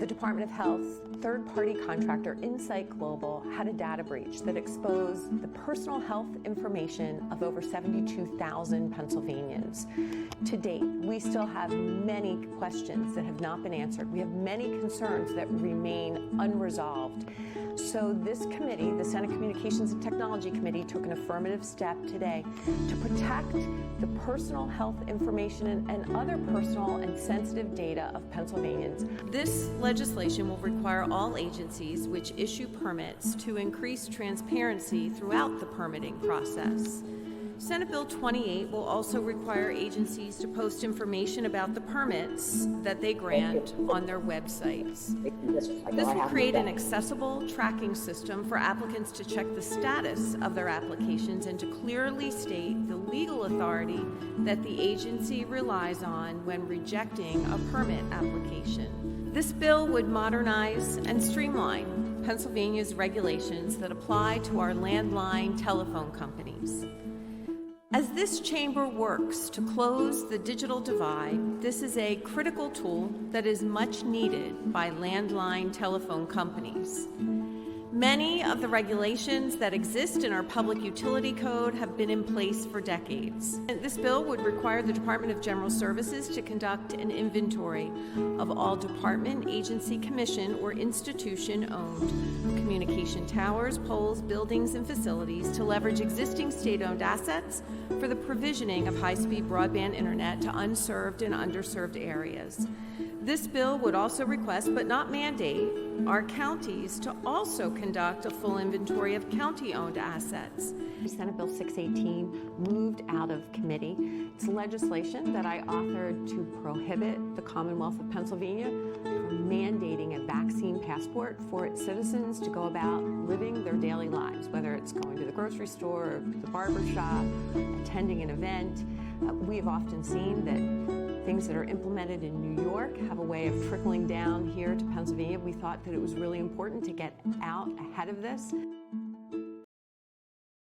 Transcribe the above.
The Department of Health's third-party contractor Insight Global had a data breach that exposed the personal health information of over 72,000 Pennsylvanians. To date, we still have many questions that have not been answered. We have many concerns that remain unresolved. So this committee, the Senate Communications and Technology Committee, took an affirmative step today to protect the personal health information and other personal and sensitive data of Pennsylvanians. This legislation will require all agencies which issue permits to increase transparency throughout the permitting process. Senate Bill 28 will also require agencies to post information about the permits that they grant on their websites. This will create an accessible tracking system for applicants to check the status of their applications and to clearly state the legal authority that the agency relies on when rejecting a permit application. This bill would modernize and streamline Pennsylvania's regulations that apply to our landline telephone companies. As this chamber works to close the digital divide, this is a critical tool that is much needed by landline telephone companies. Many of the regulations that exist in our public utility code have been in place for decades. This bill would require the Department of General Services to conduct an inventory of all department, agency, commission, or institution-owned communication towers, poles, buildings, and facilities to leverage existing state-owned assets for the provisioning of high-speed broadband internet to unserved and underserved areas. This bill would also request, but not mandate, our counties to also conduct a full inventory of county-owned assets. Senate Bill 618 moved out of committee. It's legislation that I authored to prohibit the Commonwealth of Pennsylvania from mandating a vaccine passport for its citizens to go about living their daily lives, whether it's going to the grocery store, the barber shop, attending an event. We have often seen that things that are implemented in New York have a way of trickling down here to Pennsylvania. We thought that it was really important to get out ahead of this.